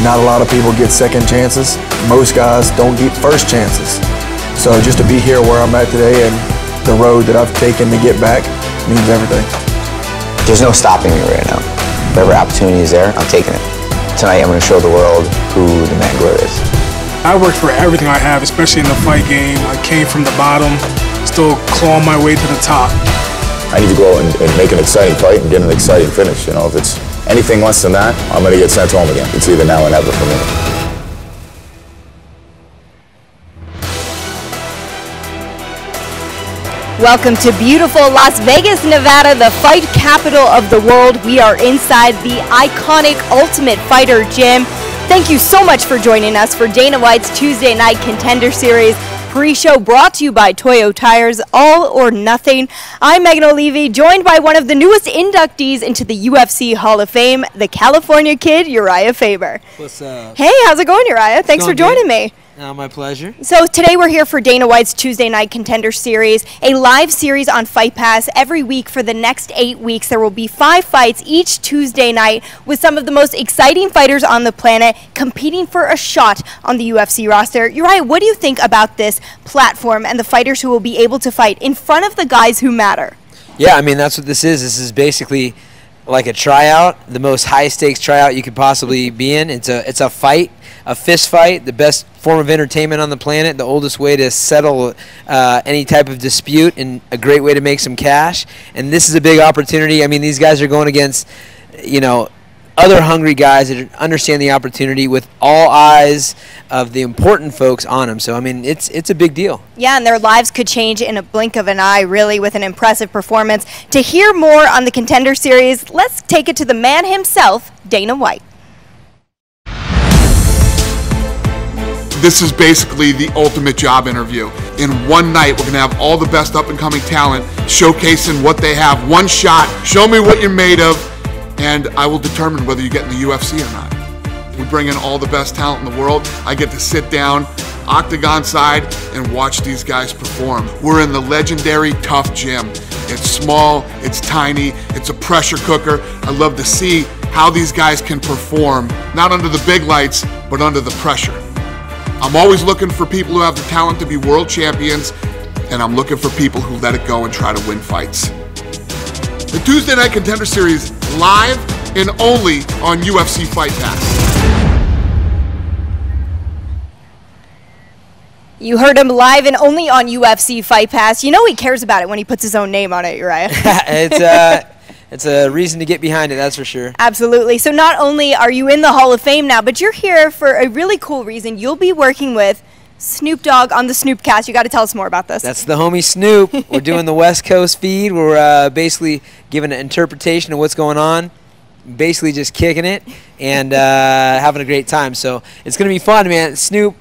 Not a lot of people get second chances. Most guys don't get first chances. So just to be here where I'm at today and the road that I've taken to get back means everything. There's no stopping me right now. Whatever opportunity is there, I'm taking it. Tonight I'm going to show the world who the man Gorilla is. I worked for everything I have, especially in the fight game. I came from the bottom, still clawing my way to the top. I need to go out and make an exciting fight and get an exciting finish. You know, if it's anything less than that, I'm going to get sent home again. It's either now or never for me. Welcome to beautiful Las Vegas, Nevada, the fight capital of the world. We are inside the iconic Ultimate Fighter gym. Thank you so much for joining us for Dana White's Tuesday Night Contender Series pre-show, brought to you by Toyo Tires, All or Nothing. I'm Megan O'Leary, joined by one of the newest inductees into the UFC Hall of Fame, the California Kid, Uriah Faber. What's up? Hey, how's it going, Uriah? Thanks for joining me. My pleasure. So today we're here for Dana White's Tuesday Night Contender Series, a live series on Fight Pass. Every week for the next 8 weeks, there will be 5 fights each Tuesday night with some of the most exciting fighters on the planet competing for a shot on the UFC roster. Uriah, what do you think about this platform and the fighters who will be able to fight in front of the guys who matter? Yeah, I mean, that's what this is. This is basically like a tryout, the most high-stakes tryout you could possibly be in. It's a fight, a fist fight, the best form of entertainment on the planet, the oldest way to settle any type of dispute, and a great way to make some cash. And this is a big opportunity. I mean, these guys are going against, you know, other hungry guys that understand the opportunity, with all eyes of the important folks on them. So, I mean, it's a big deal. Yeah, and their lives could change in a blink of an eye, really, with an impressive performance. To hear more on the Contender Series, let's take it to the man himself, Dana White. This is basically the ultimate job interview. In one night, we're gonna have all the best up-and-coming talent showcasing what they have. One shot, show me what you're made of, and I will determine whether you get in the UFC or not. We bring in all the best talent in the world. I get to sit down, octagon side, and watch these guys perform. We're in the legendary Tough Gym. It's small, it's tiny, it's a pressure cooker. I love to see how these guys can perform, not under the big lights, but under the pressure. I'm always looking for people who have the talent to be world champions, and I'm looking for people who let it go and try to win fights. The Tuesday Night Contender Series, live and only on UFC Fight Pass. You heard him live and only on UFC Fight Pass. You know he cares about it when he puts his own name on it, Uriah. It's a reason to get behind it, that's for sure. Absolutely. So not only are you in the Hall of Fame now, but you're here for a really cool reason. You'll be working with Snoop Dogg on the Snoopcast. You got to tell us more about this. That's the homie Snoop. We're doing the West Coast feed. We're basically giving an interpretation of what's going on, basically just kicking it and having a great time. So it's going to be fun, man. Snoop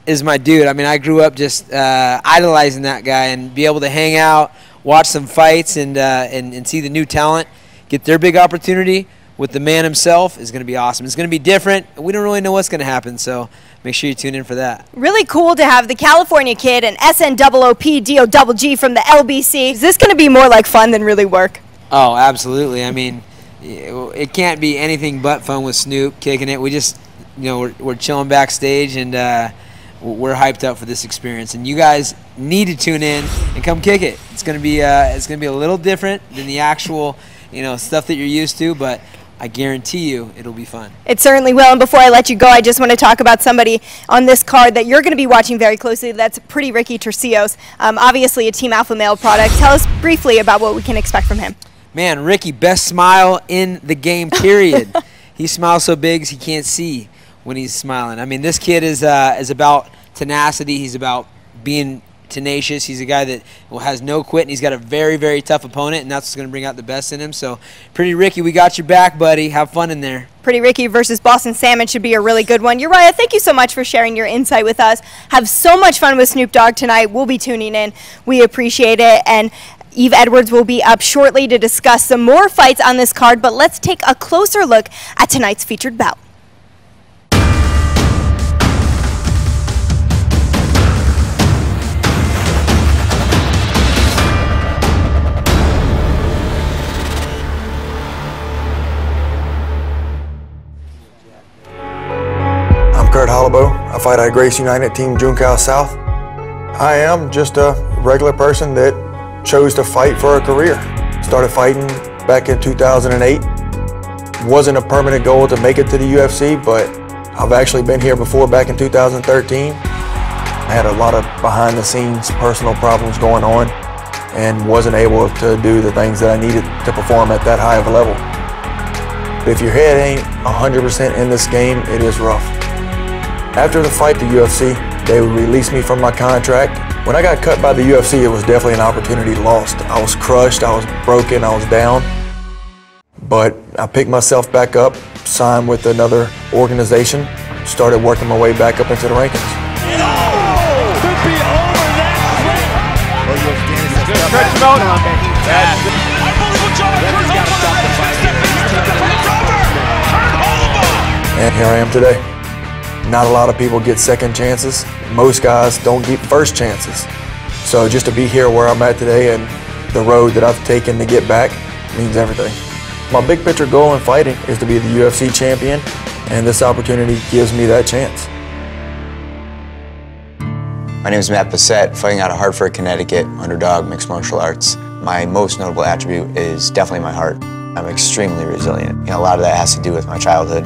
is my dude. I mean, I grew up just idolizing that guy, and be able to hang out, watch some fights, and see the new talent get their big opportunity with the man himself is going to be awesome. It's going to be different. We don't really know what's going to happen, so make sure you tune in for that. Really cool to have the California Kid and SNOOPDOGG from the LBC. Is this going to be more like fun than really work? Oh, absolutely. I mean, it can't be anything but fun with Snoop kicking it. We just, you know, we're chilling backstage, and we're hyped up for this experience. And you guys need to tune in and come kick it. It's going to be a little different than the actual, you know, stuff that you're used to, but I guarantee you it'll be fun. It certainly will. And before I let you go, I just want to talk about somebody on this card that you're going to be watching very closely. That's Pretty Ricky Tercios, obviously a Team Alpha Male product. Tell us briefly about what we can expect from him. Man, Ricky, best smile in the game, period. He smiles so big he can't see when he's smiling. I mean, this kid is about tenacity. He's about being tenacious. He's a guy that has no quit, and he's got a very, very tough opponent, and that's what's going to bring out the best in him. So, Pretty Ricky, we got your back, buddy. Have fun in there. Pretty Ricky versus Boston Salmon should be a really good one. Uriah, thank you so much for sharing your insight with us. Have so much fun with Snoop Dogg tonight. We'll be tuning in. We appreciate it. And Eve Edwards will be up shortly to discuss some more fights on this card, but let's take a closer look at tonight's featured bout. Jared Holloway. I fight at Grace United Team Juncal South. I am just a regular person that chose to fight for a career. Started fighting back in 2008. Wasn't a permanent goal to make it to the UFC, but I've actually been here before back in 2013. I had a lot of behind the scenes personal problems going on and wasn't able to do the things that I needed to perform at that high of a level. But if your head ain't 100% in this game, it is rough. After the fight to UFC, they released me from my contract. When I got cut by the UFC, it was definitely an opportunity lost. I was crushed, I was broken, I was down. But I picked myself back up, signed with another organization, started working my way back up into the rankings. Could be over that quick. Stretch out. Unbelievable John Cruz over and here I am today. Not a lot of people get second chances. Most guys don't get first chances. So just to be here where I'm at today and the road that I've taken to get back means everything. My big picture goal in fighting is to be the UFC champion, and this opportunity gives me that chance. My name is Matt Bissett, fighting out of Hartford, Connecticut, underdog mixed martial arts. My most notable attribute is definitely my heart. I'm extremely resilient. A lot of that has to do with my childhood.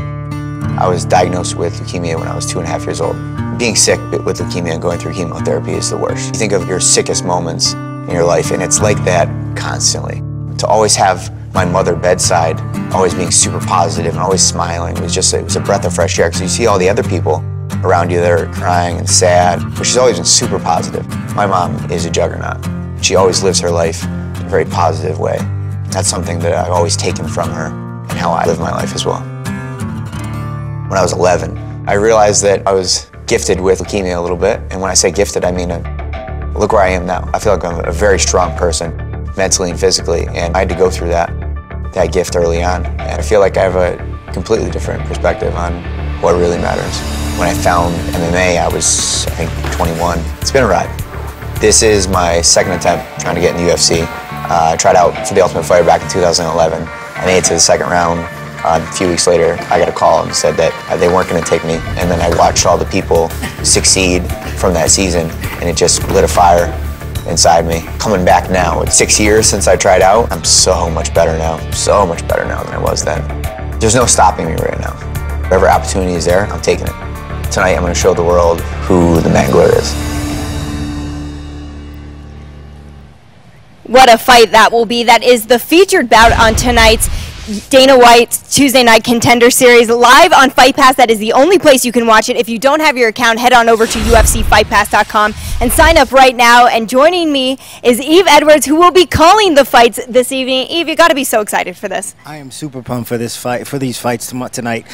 I was diagnosed with leukemia when I was 2.5 years old. Being sick with leukemia and going through chemotherapy is the worst. You think of your sickest moments in your life, and it's like that constantly. To always have my mother bedside, always being super positive and always smiling, it was a breath of fresh air, because you see all the other people around you that are crying and sad, but she's always been super positive. My mom is a juggernaut. She always lives her life in a very positive way. That's something that I've always taken from her and how I live my life as well. When I was 11, I realized that I was gifted with leukemia a little bit, and when I say gifted, I mean look where I am now. I feel like I'm a very strong person, mentally and physically, and I had to go through that gift early on. And I feel like I have a completely different perspective on what really matters. When I found MMA, I was, I think, 21. It's been a ride. This is my second attempt trying to get in the UFC. I tried out for the Ultimate Fighter back in 2011. I made it to the second round. A few weeks later, I got a call and said that they weren't going to take me. And then I watched all the people succeed from that season, and it just lit a fire inside me. Coming back now, it's 6 years since I tried out. I'm so much better now. So much better now than I was then. There's no stopping me right now. Whatever opportunity is there, I'm taking it. Tonight, I'm going to show the world who the Mangler is. What a fight that will be. That is the featured bout on tonight's Dana White's Tuesday Night Contender Series live on Fight Pass. That is the only place you can watch it. If you don't have your account, head on over to UFCFightPass.com and sign up right now. And joining me is Eve Edwards, who will be calling the fights this evening. Eve, you got to be so excited for this. I am super pumped for this fight, for these fights tonight.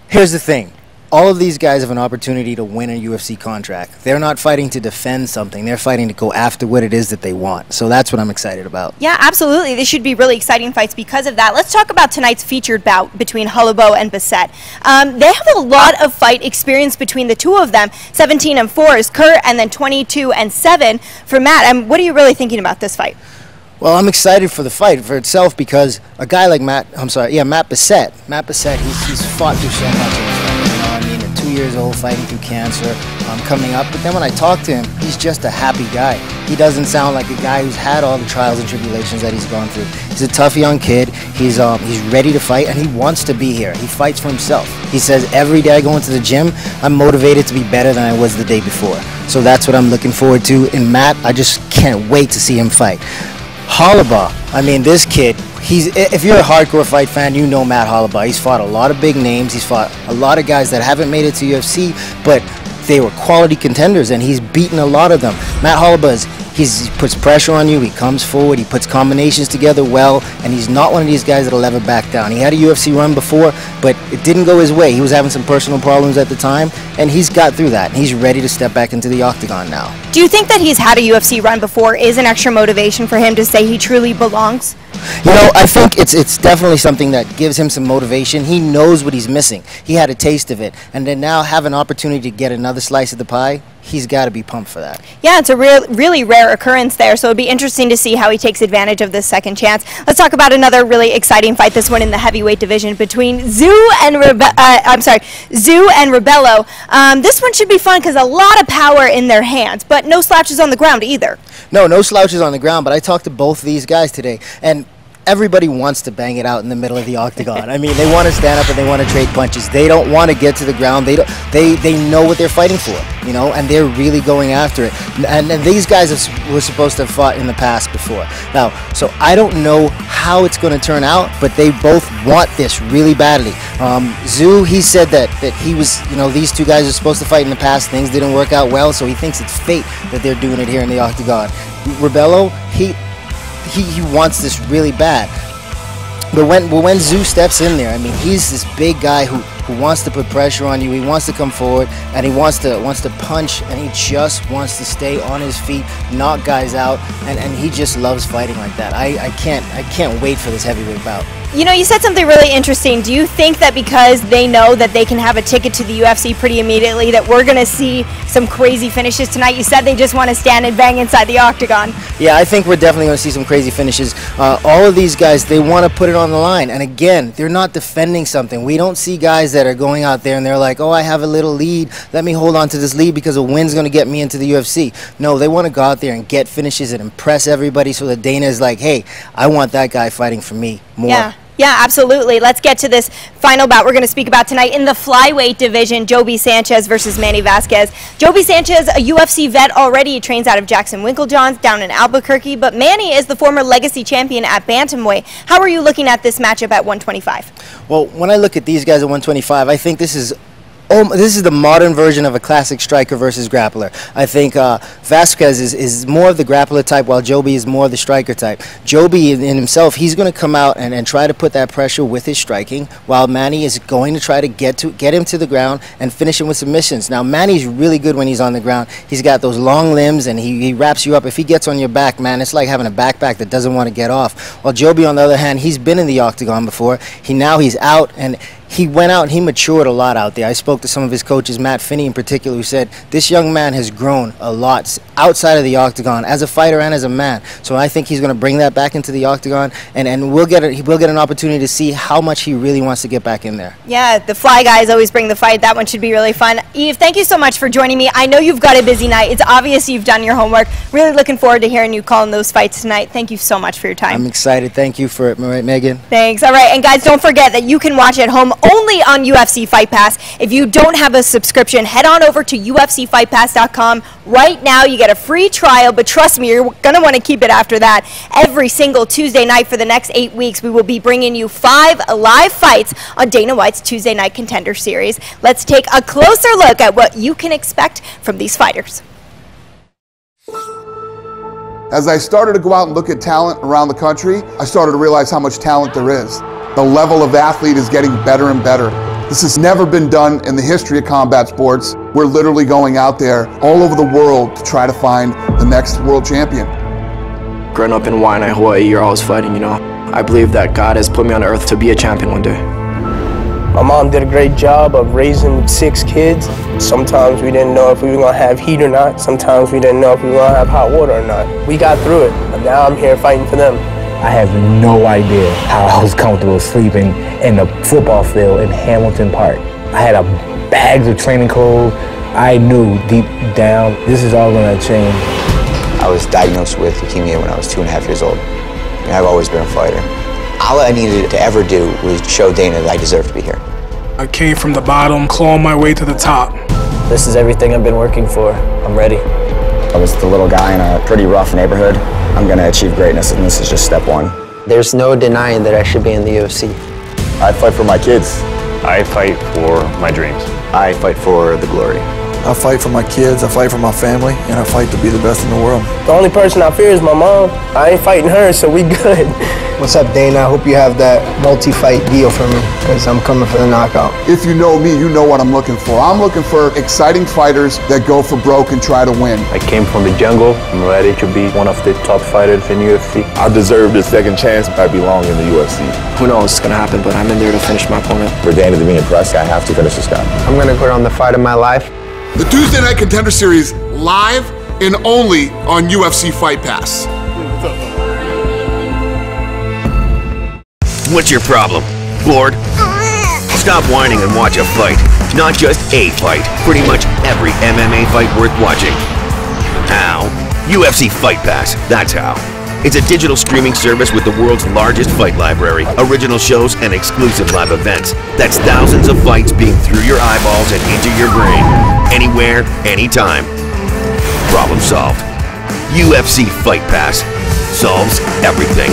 Here's the thing. All of these guys have an opportunity to win a UFC contract. They're not fighting to defend something. They're fighting to go after what it is that they want. So that's what I'm excited about. Yeah, absolutely. This should be really exciting fights because of that. Let's talk about tonight's featured bout between Holloway and Bissett. They have a lot of fight experience between the two of them. 17-4 is Kurt, and then 22-7 for Matt. What are you really thinking about this fight? Well, I'm excited for the fight for itself because a guy like Matt Bissett, he's fought through so much. 2 years old, fighting through cancer, coming up. But then when I talk to him, he's just a happy guy. He doesn't sound like a guy who's had all the trials and tribulations that he's gone through. He's a tough young kid. He's ready to fight, and he wants to be here. He fights for himself. He says, every day I go into the gym, I'm motivated to be better than I was the day before. So that's what I'm looking forward to. And Matt, I just can't wait to see him fight. Holloway, I mean, this kid, if you're a hardcore fight fan, you know Matt Holloway. He's fought a lot of big names. He's fought a lot of guys that haven't made it to UFC, but they were quality contenders, and he's beaten a lot of them. Matt Holloway, he puts pressure on you. He comes forward. He puts combinations together well, and he's not one of these guys that'll ever back down. He had a UFC run before, but it didn't go his way. He was having some personal problems at the time, and he's got through that. He's ready to step back into the octagon now. Do you think that he's had a UFC run before is an extra motivation for him to say he truly belongs? You know, I think it's definitely something that gives him some motivation. He knows what he's missing. He had a taste of it, and then now have an opportunity to get another slice of the pie. He's got to be pumped for that. Yeah, it's a really rare occurrence there, so it'd be interesting to see how he takes advantage of this second chance. Let's talk about another really exciting fight, this one in the heavyweight division between Tszyu and Rebello. This one should be fun because a lot of power in their hands, but no slouches on the ground either. No slouches on the ground, but I talked to both of these guys today, and everybody wants to bang it out in the middle of the octagon. I mean, they want to stand up and they want to trade punches. They don't want to get to the ground. They know what they're fighting for, you know, and they're really going after it. And these guys were supposed to have fought in the past before. Now, so I don't know how it's going to turn out, but they both want this really badly. Tszyu, he said that he was, you know, these two guys were supposed to fight in the past. Things didn't work out well, so he thinks it's fate that they're doing it here in the octagon. Rebello, he wants this really bad. But when Tszyu steps in there, I mean, he's this big guy who wants to put pressure on you. He wants to come forward, and he wants to punch, and he just wants to stay on his feet, knock guys out, and he just loves fighting like that. I can't wait for this heavyweight bout. You know, you said something really interesting. Do you think that because they know that they can have a ticket to the UFC pretty immediately that we're going to see some crazy finishes tonight? You said they just want to stand and bang inside the octagon. Yeah, I think we're definitely going to see some crazy finishes. All of these guys, they want to put it on the line. And again, they're not defending something. We don't see guys that are going out there and they're like, oh, I have a little lead. Let me hold on to this lead because a win's going to get me into the UFC. No, they want to go out there and get finishes and impress everybody so that Dana is like, hey, I want that guy fighting for me more. Yeah, absolutely. Let's get to this final bout we're going to speak about tonight in the flyweight division, Joby Sanchez versus Manny Vasquez. Joby Sanchez, a UFC vet already, he trains out of Jackson Winklejohns down in Albuquerque, but Manny is the former legacy champion at bantamweight. How are you looking at this matchup at 125? Well, when I look at these guys at 125, I think this is the modern version of a classic striker versus grappler. I think Vasquez is more of the grappler type, while Joby is more of the striker type. Joby in himself, he's going to come out and try to put that pressure with his striking, while Manny is going to try to get him to the ground and finish him with submissions. Now, Manny's really good when he's on the ground. He's got those long limbs, and he wraps you up. If he gets on your back, man, it's like having a backpack that doesn't want to get off. While Joby, on the other hand, he's been in the octagon before. Now he's out, and he went out and he matured a lot out there. I spoke to some of his coaches, Matt Finney in particular, who said this young man has grown a lot outside of the octagon as a fighter and as a man. So I think he's going to bring that back into the octagon, and we'll get an opportunity to see how much he really wants to get back in there. Yeah, the fly guys always bring the fight. That one should be really fun. Eve, thank you so much for joining me. I know you've got a busy night. It's obvious you've done your homework. Really looking forward to hearing you calling those fights tonight. Thank you so much for your time. I'm excited. Thank you for it, Megan. Thanks. All right, and guys, don't forget that you can watch at home only on UFC Fight Pass. If you don't have a subscription, head on over to UFCFightPass.com. Right now, you get a free trial, but trust me, you're going to want to keep it after that. Every single Tuesday night for the next 8 weeks, we will be bringing you 5 live fights on Dana White's Tuesday Night Contender Series. Let's take a closer look at what you can expect from these fighters. As I started to go out and look at talent around the country, I started to realize how much talent there is. The level of athlete is getting better and better. This has never been done in the history of combat sports. We're literally going out there all over the world to try to find the next world champion. Growing up in Waianae, Hawaii, you're always fighting, you know. I believe that God has put me on earth to be a champion one day. My mom did a great job of raising 6 kids. Sometimes we didn't know if we were going to have heat or not. Sometimes we didn't know if we were going to have hot water or not. We got through it, and now I'm here fighting for them. I have no idea how I was comfortable sleeping in the football field in Hamilton Park. I had bags of training clothes. I knew deep down, this is all going to change. I was diagnosed with leukemia when I was 2.5 years old. And I've always been a fighter. All I needed to ever do was show Dana that I deserve to be here. I came from the bottom, clawing my way to the top. This is everything I've been working for. I'm ready. I was the little guy in a pretty rough neighborhood. I'm going to achieve greatness, and this is just step one. There's no denying that I should be in the UFC. I fight for my kids. I fight for my dreams. I fight for the glory. I fight for my kids, I fight for my family, and I fight to be the best in the world. The only person I fear is my mom. I ain't fighting her, so we good. What's up, Dana? I hope you have that multi-fight deal for me, because I'm coming for the knockout. If you know me, you know what I'm looking for. I'm looking for exciting fighters that go for broke and try to win. I came from the jungle. I'm ready to be one of the top fighters in UFC. I deserve this second chance. I belong in the UFC. Who knows what's going to happen, but I'm in there to finish my opponent. For Dana to be impressed, I have to finish this guy. I'm going to put on the fight of my life. The Tuesday Night Contender Series live and only on UFC Fight Pass. What's your problem? Bored? Stop whining and watch a fight. Not just a fight. Pretty much every MMA fight worth watching. How? UFC Fight Pass. That's how. It's a digital streaming service with the world's largest fight library, original shows, and exclusive live events. That's thousands of fights being through your eyeballs and into your brain. Anywhere, anytime. Problem solved. UFC Fight Pass solves everything.